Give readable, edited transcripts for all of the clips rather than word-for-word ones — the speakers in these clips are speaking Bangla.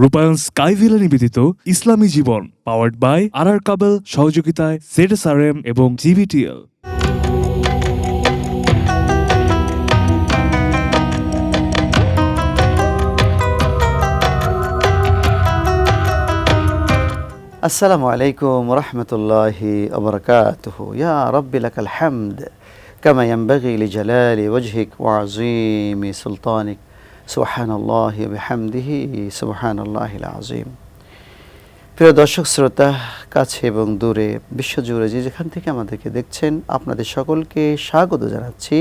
রূপায়ণ স্কাইভিলা নিবেদিত ইসলামী জীবন, পাওয়ার্ড বাই আর কাবেল, সহযোগিতায় ZSRM এবং GBTL। আসসালামু আলাইকুম রহমতুল্লাহি ওবরাকাতুহু। ইয়া রব্বি লাকাল হামদ কামা ইয়ানবাগি লিজালালি ওয়াজহিক ওয়া আযীমি সুলতানিক সুবহানাল্লাহি ওয়া বিহামদিহি সুবহানাল্লাহিল আযীম। প্রিয় দর্শক শ্রোতা, কাছে এবং দূরে, বিশ্বজুড়ে যে যেখান থেকে আমাদেরকে দেখছেন, আপনাদের সকলকে স্বাগত জানাচ্ছি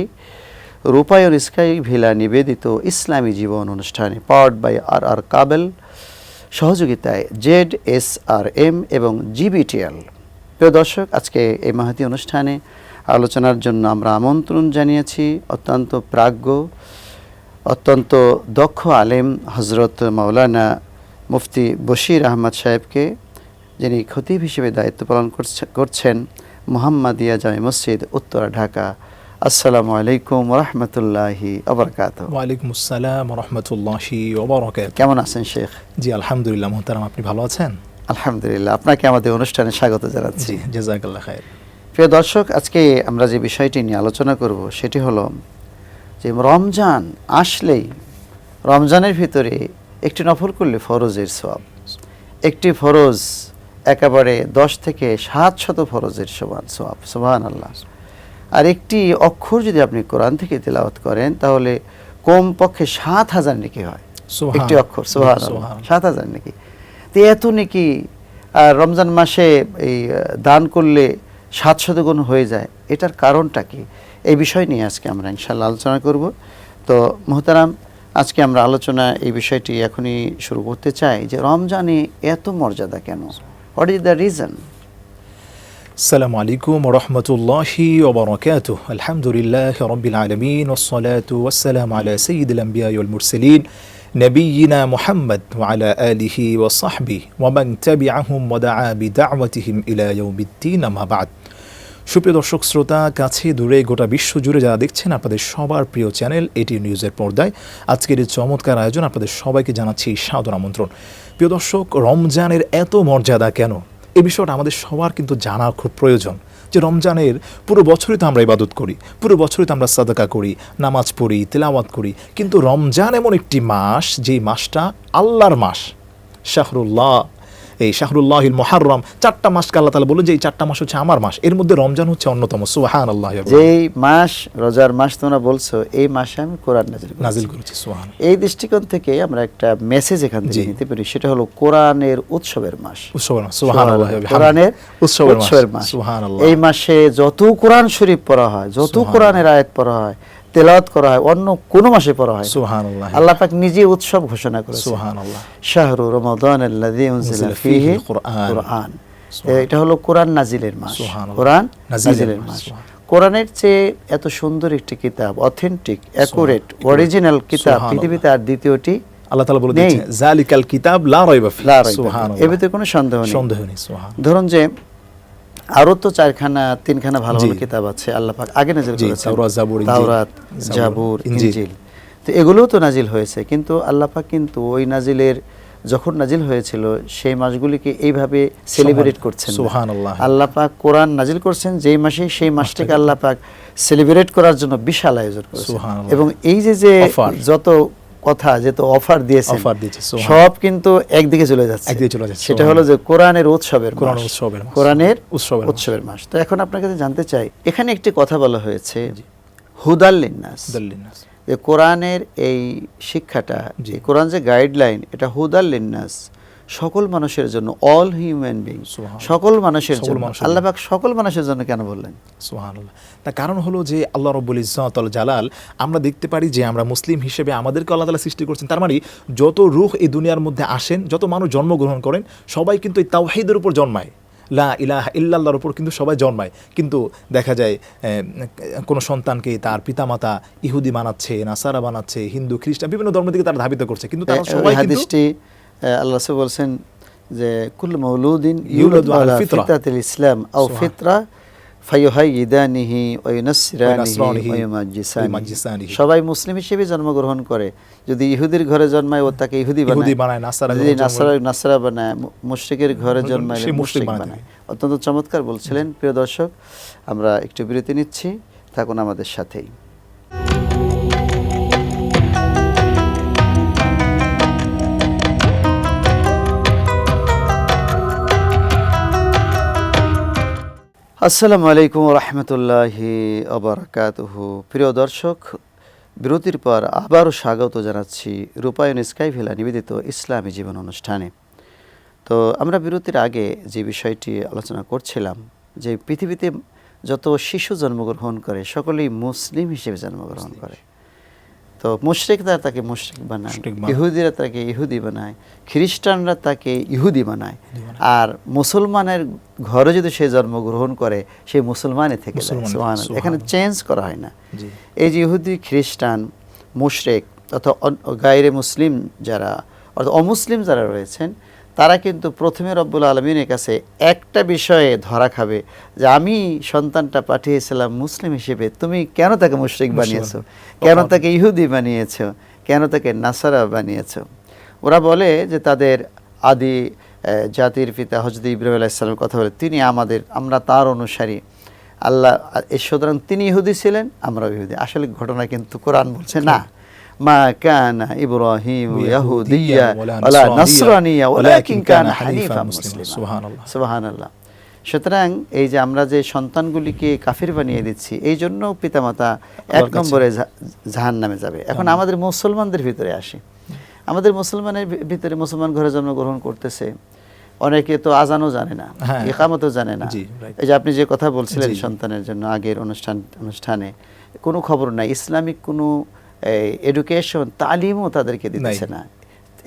রূপায়ণ স্কাইভিলা নিবেদিত ইসলামী জীবন অনুষ্ঠানে, পাওয়ার্ড বাই আর কাবেল, সহযোগিতায় ZSRM এবং GBTL। প্রিয় দর্শক, আজকে এই মাহতি অনুষ্ঠানে আলোচনার জন্য আমরা আমন্ত্রণ জানিয়েছি অত্যন্ত প্রাজ্ঞ, অত্যন্ত দক্ষ আলেম হজরত মাওলানা মুফতি বশির আহমদ সাহেবকে, যিনি খতিব হিসেবে দায়িত্ব পালন করছেন মুহাম্মাদিয়া জামে মসজিদ, উত্তরা, ঢাকা। আসসালামু আলাইকুম রহমতুল্লাহি ওবরাকাতুহু। ওয়ালাইকুম আসসালাম রহমতুল্লাহি ওবরাকাতুহু। কেমন আছেন শেখ? জি আলহামদুলিল্লাহ মুহতারাম, আপনি ভালো আছেন? আলহামদুলিল্লাহ, আপনাকে আমাদের অনুষ্ঠানে স্বাগত জানাচ্ছি। জি জাযাকাল্লাহ খায়ের। প্রিয় দর্শক, আজকে আমরা যে বিষয়টি নিয়ে আলোচনা করব সেটি হলো যে রমজান আসলেই রমজানের ভিতরে একটি নফল করলে ফরজের সওয়াব, একটি ফরজ একেবারে 10 থেকে 700 ফরজের সমান সওয়াব, সুবহানাল্লাহ। আর একটি অক্ষর যদি আপনি কোরআন থেকে তেলাওয়াত করেন তাহলে কমপক্ষে 7000 নেকি হয় একটি অক্ষর, সুবহানাল্লাহ, 7000 নেকি। তো এত নেকি রমজান মাসে এই দান করলে 700 গুণ হয়ে যায়, এটার কারণটা কি? এই বিষয় নিয়ে আজকে আমরা ইনশাআল্লাহ আলোচনা করব। তো মুহতারাম, আজকে আমরা আলোচনা এই বিষয়টি এখনই শুরু করতে চাই যে রমজানে এত মর্যাদা কেন? What is the reason? আসসালামু আলাইকুম রহমতুল্লাহি ওবরাকাতুহু। আলহামদুলিল্লাহি রাব্বিল আলামিন ওয়াসসালাতু ওয়াসসালামু আলা সাইয়্যিদিল আমবিয়া ওয়াল মুরসালিন নবিয়িনা মুহাম্মদ ওয়া আলা আলিহি ওয়া সাহবিহি ওয়া মান তাবিআহুম ওয়া দাআ বিদাওয়াতিহিম ইলা ইয়াউমিদ্দিন, আম্মা বা'দ। সুপ্রিয় দর্শক শ্রোতা, কাছে দূরে গোটা বিশ্ব জুড়ে যারা দেখছেন, আপনাদের সবার প্রিয় চ্যানেল এটি নিউজের পর্দায় আজকের এই চমৎকার আয়োজন, আপনাদের সবাইকে জানাচ্ছি সাদর আমন্ত্রণ। প্রিয় দর্শক, রমজানের এত মর্যাদা কেন, এই বিষয়টা আমাদের সবার কিন্তু জানা খুব প্রয়োজন। যে রমজানের পুরো বছরই তো আমরা ইবাদত করি, পুরো বছরই তো আমরা সাদাকা করি, নামাজ পড়ি, তেলাওয়াত করি, কিন্তু রমজান এমন একটি মাস, যেই মাসটা আল্লাহর মাস, শাহরুল্লাহ, এই শাহরুল্লাহিল মুহাররম, 4টা মাসকে আল্লাহ তাআলা বলেন যে এই 4টা মাস হচ্ছে আমার মাস, এর মধ্যে রমজান হচ্ছে অন্যতম। সুবহানাল্লাহ। যেই মাস রোজার মাস তোমরা বলছো, এই মাসে আমি কোরআন নাজিল করেছি। সুবহানাল্লাহ। এই দৃষ্টিকোণ থেকে আমরা একটা মেসেজ এখান থেকে নিতে পারি, সেটা হলো কোরআনের উৎসবের মাস। উৎসবের মাস, সুবহানাল্লাহ। কোরআনের উৎসবের মাস, সুবহানাল্লাহ। এই মাসে যত কোরআন শরীফ পড়া হয়, যত কোরআনের আয়াত পড়া হয়, তেলাওয়াত করা হয়, অন্য কোন মাসে পড়া হয়। সুবহানাল্লাহ। আল্লাহ পাক নিজে উৎসব ঘোষণা করেছেন। সুবহানাল্লাহ। শাহরু রমাদানাল্লাযী উনজিলা ফীহি কুরআন। এটা হলো কোরআন নাজিলের মাস, কোরআন নাজিলের মাস। কোরআনের চেয়ে এত সুন্দর একটি কিতাব, অথেন্টিক, অ্যাকুরেট, অরিজিনাল কিতাব পৃথিবীতে আর দ্বিতীয়টি আল্লাহ তাআলা বলে দিয়েছেন যালিকাল কিতাব লা রাইবা ফিহি। সুবহানাল্লাহ। এর ভিতরে কোনো সন্দেহ নেই। সুবহানাল্লাহ। ধরুন যে আরো তো 3খানা ভালো ভালো কিতাব আছে আল্লাহ পাক আগে নাজিল করেছেন, তাওরাত, জাবুর, ইনজিল। তো এগুলোও তো নাজিল হয়েছে, কিন্তু আল্লাহ পাক কিন্তু ওই নাজিলের যখন নাজিল হয়েছিল সেই মাসগুলিকে এইভাবে সেলিব্রেট করছেন। সুবহানাল্লাহ। আল্লাহ পাক কোরআন নাজিল করছেন যেই মাসে, সেই মাসটাকে আল্লাহ পাক সেলিব্রেট করার জন্য বিশাল আয়োজন করেছেন। এবং এই যে যত কথা, যেত অফার দিয়েছেন, সব কিন্তু একদিকে চলে যাচ্ছে। সেটা হলো যে কোরআনের উৎসবের মাস। তো এখন আপনার কাছে জানতে চাই, এখানে একটি কথা বলা হয়েছে হুদাল লিন্নাস, যে কোরআনের এই শিক্ষাটা, যে কোরআন যে গাইডলাইন, এটা হুদাল লিন্নাস, সকল মানুষের জন্য, অল হিউম্যান বিং, সকল মানুষের জন্য। আল্লাহ পাক সকল মানুষের জন্য কেন বললেন? সুবহানাল্লাহ। তার কারণ হলো যে আল্লাহ রাব্বুল ইজ্জত ওয়াল জালাল, আমরা দেখতে পারি যে আমরা মুসলিম হিসেবে আমাদেরকে আল্লাহ তাআলা সৃষ্টি করছেন। তার মানে যত রূহ এই দুনিয়ার মধ্যে আসেন, যত মানুষ জন্মগ্রহণ করেন, সবাই কিন্তু এই তাওহীদের উপর জন্মায়, লা ইলাহা ইল্লাল্লাহর উপর কিন্তু সবাই জন্মায়। কিন্তু দেখা যায় কোনো সন্তানকে তার পিতামাতা ইহুদি বানাচ্ছে, নাসারা বানাচ্ছে, হিন্দু, খ্রিস্টান, বিভিন্ন ধর্ম থেকে তারা ধাবিত করছে, কিন্তু তারা সবাই কিন্তু আল্লাহ রাসূল বলছেন যে কুল্লু মাউলুদিন ইউলাদু আলা ফিতরাতিল ইসলাম আও ফিতরা ফায়ুহাইয়িদানিহি ওয়া ইউনাসসিরানিহি ওয়াইনাসরানিহি ওয়া ইউমাজ্জিসানিহি। ওয়াইমাজ্জিসানিহি। সবাই মুসলিম হিসেবে জন্মগ্রহণ করে, যদি ইহুদির ঘরে জন্মায় ও তাকে ইহুদি ইহুদি বানায়, বানায়, নাসারা যদি জন্মায়, নাসারা বানায়, মুশরিকের ঘরে জন্মাইলে সে মুশরিক মুশরিক বানায় বানায়। অত্যন্ত চমৎকার বলছিলেন। প্রিয় দর্শক, আমরা একটু বিরতি নিচ্ছি, থাকুন আমাদের সাথেই। আসসালামু আলাইকুম রহমতুল্লাহি আবরাকাতুহু। প্রিয় দর্শক, বিরতির পর আবারও স্বাগত জানাচ্ছি রূপায়ণ স্কাইভিলা নিবেদিত ইসলামী জীবন অনুষ্ঠানে। তো আমরা বিরতির আগে যে বিষয়টি আলোচনা করছিলাম, যে পৃথিবীতে যত শিশু জন্মগ্রহণ করে সকলেই মুসলিম হিসেবে জন্মগ্রহণ করে। তো মুশরিকরা তাকে মুশরিক বানায়, ইহুদিরা তাকে ইহুদি বানায়, খ্রিস্টানরা তাকে ইহুদি বানায়, আর মুসলমানের ঘরে যদি সে জন্মগ্রহণ করে সে মুসলমানই থেকে যায়। সুবহানাল্লাহ। এখানে চেঞ্জ করা হয় না। এই যে ইহুদি, খ্রিস্টান, মুশরিক অথবা গায়রে মুসলিম যারা অর্থাৎ অমুসলিম যারা রয়েছেন, তারা কিন্তু প্রথমে রব্বুল আলমিনের কাছে একটা বিষয়ে ধরা খাবে যে আমি সন্তানটা পাঠিয়েছিলাম মুসলিম হিসেবে, তুমি কেন তাকে মুশরিক বানিয়েছো, কেন তাকে ইহুদি বানিয়েছো, কেন তাকে নাসারা বানিয়েছো। ওরা বলে যে তাদের আদি জাতির পিতা হযরত ইব্রাহিম আলাইহিস সালামের কথা বলে, তিনি আমরা তার অনুসারী, আল্লাহ সুতরাং তিনি ইহুদি ছিলেন, আমরাও ইহুদি। আসলে ঘটনা কিন্তু কোরআন বলছে না, মা কানা ইব্রাহিম ইয়াহুদিয়্যা ওয়ালা নাসরানিয়্যা ওয়ালাকিন কানা হানিফান মুসলিমা। সুবহানাল্লাহ। সুতরাং এই যে আমরা যে সন্তানগুলিকে কাফির বানিয়ে দিচ্ছি, এই জন্য পিতামাতা এক নম্বরে জাহান্নামে যাবে। এখন আমাদের মুসলমানদের ভিতরে আসি, আমাদের মুসলমানের ভিতরে মুসলমান ঘরে জন্মগ্রহণ করতেছে, অনেকে তো জানে না, ইকামতও জানে না। এই যে আপনি যে কথা বলছিলেন সন্তানের জন্য আগের অনুষ্ঠানে, কোনো খবর নাই, ইসলামিক কোনো এডুকেশন তালিমও তাদেরকে দিতেছে না।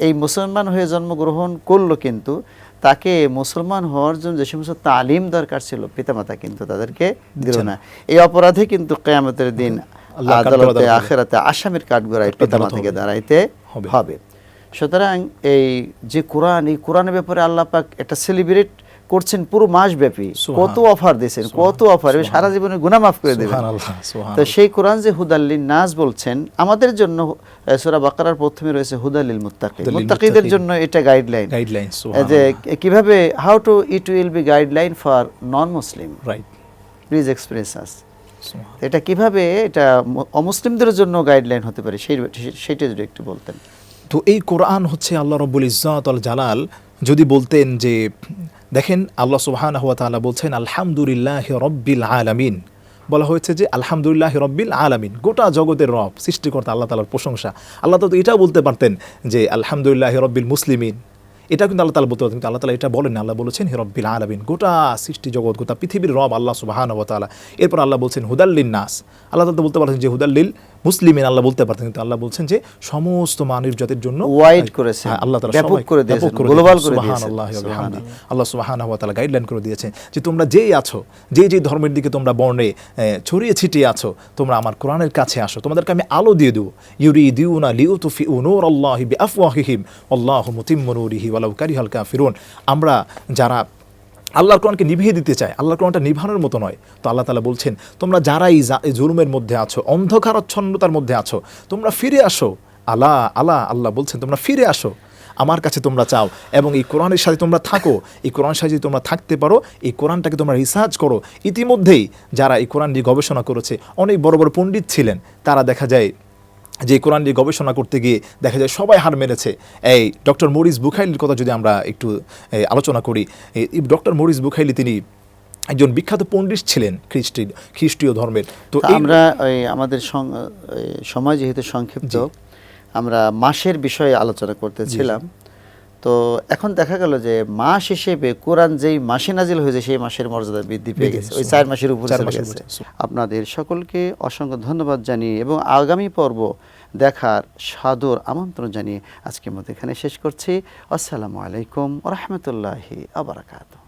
এই মুসলমান হয়ে জন্মগ্রহণ করলো, কিন্তু তাকে মুসলমান হওয়ার জন্য যে সমস্ত তালিম দরকার ছিল পিতামাতা কিন্তু তাদেরকে দিল না। এই অপরাধে কিন্তু কিয়ামতের দিন আদালতে আখিরাতে আসামির কাঠগড়ায় পিতামাতাকে দাঁড়াইতে হবে। সুতরাং এই যে কোরআন, এই কোরআনের ব্যাপারে আল্লাহ পাক একটা সেলিব্রেট করছেন পুরো মাস ব্যাপী, কত অফার দিয়েছেন, কত অফার, সারা জীবনের গুনাহ মাফ করে দেবেন। তো সেই কোরআন যে হুদাল্লিন নাস বলছেন আমাদের জন্য, সূরা বাকারার প্রথমে রয়েছে হুদাল্লিল মুত্তাকিন, মুত্তাকিদের জন্য এটা গাইডলাইন যে কিভাবে how to it will be guideline for non Muslim, right? Please express us. এটা কিভাবে এটা অমুসলিমদের জন্য গাইডলাইন হতে পারে সেইটা যদি একটু বলতেন। তো এই কোরআন হচ্ছে আল্লাহ রাব্বুল ইজ্জাত ওয়াল জালাল যদি বলতেন যে, দেখেন আল্লাহ সুবহানাহু ওয়া তাআলা বলছেন আলহামদুলিল্লাহি রাব্বিল আলামিন, বলা হয়েছে যে আলহামদুলিল্লাহি রাব্বিল আলামিন, গোটা জগতের রব, সৃষ্টিকর্তা আল্লাহ তাআলার প্রশংসা। আল্লাহ তাআলা তো এটাও বলতে পারতেন যে আলহামদুলিল্লাহি রাব্বিল মুসলিমিন, এটা কিন্তু আল্লাহ তাআলা বলতে পারতেন, কিন্তু আল্লাহ তাআলা এটা বলেন না। আল্লাহ বলেছেন হি রাব্বিল আলামিন, গোটা সৃষ্টি জগৎ, গোটা পৃথিবীর রব আল্লাহ সুবহানাহু ওয়া তাআলা। এরপর আল্লাহ বলছেন হুদাল্লিন নাস, আল্লাহ তাআলা বলতে পারতেন যে হুদাল্লিল মুসলিমিন, আল্লাহ বলতে পারতেন, কিন্তু আল্লাহ বলছেন যে সমস্ত মানব জাতির জন্য ওয়াইড করেছেন আল্লাহ তাআলা, ব্যাপক করে দিয়েছেন, গ্লোবাল করে দিয়েছেন। সুবহানাল্লাহি ওয়া বিহামদি। আল্লাহ সুবহানাহু ওয়া তাআলা গাইডলাইন করে দিয়েছেন যে তোমরা যেই আছো, যে ধর্মের দিকে তোমরা বর্ণে ছড়িয়ে ছিটিয়ে আছো, তোমরা আমার কোরআনের কাছে আসো, তোমাদেরকে আমি আলো দিয়ে দেব। ইউরিদুনা লিউতফিউ নূরাল্লাহি বিআফওয়াহিহিম আল্লাহু মুতিম্মু নূরিহি ওয়ালাউ কারিহাল কাফিরুন। আমরা যারা আল্লাহর কোরআনকে নিভিয়ে দিতে চায়, আল্লাহর কোরআনটা নিভানোর মতো নয়। তো আল্লাহ তাআলা বলছেন তোমরা যারা এই জুলুমের মধ্যে আছো, অন্ধকারাচ্ছন্নতার মধ্যে আছো, তোমরা ফিরে আসো। আল্লাহ বলছেন তোমরা ফিরে আসো, আমার কাছে তোমরা চাও, এবং এই কোরআনের সাথে তোমরা থাকো। এই কোরআনের সাথে যদি তোমরা থাকতে পারো, এই কোরআনটাকে তোমরা রিসার্চ করো। ইতিমধ্যেই যারা এই কোরআন নিয়ে গবেষণা করেছে, অনেক বড় বড় পণ্ডিত ছিলেন, তারা দেখা যায় যে কোরআন নিয়ে গবেষণা করতে গিয়ে দেখা যায় সবাই হার মেরেছে। এই ডক্টর মরিস বুখাইলির কথা যদি আমরা একটু আলোচনা করি, ডক্টর মরিস বুখাইলি তিনি একজন বিখ্যাত পণ্ডিত ছিলেন খ্রিস্টীয় ধর্মের। তো আমরা আমাদের সময় যেহেতু সংক্ষিপ্ত, আমরা মাসের বিষয়ে আলোচনা করতেছিলাম। তো এখন দেখা গেল যে মাস হিসেবে কোরআন যেই মাসে নাজিল হয়েছে সেই মাসের মর্যাদা বৃদ্ধি পেয়ে গেছে, ওই 4 মাসের উপরে চলে গেছে। আপনাদের সকলকে অসংখ্য ধন্যবাদ জানিয়ে এবং আগামী পর্ব দেখার সাদর আমন্ত্রণ জানিয়ে আজকের মতো এখানে শেষ করছি। আসসালামু আলাইকুম ওয়া রাহমাতুল্লাহি ওয়া বারাকাতুহু।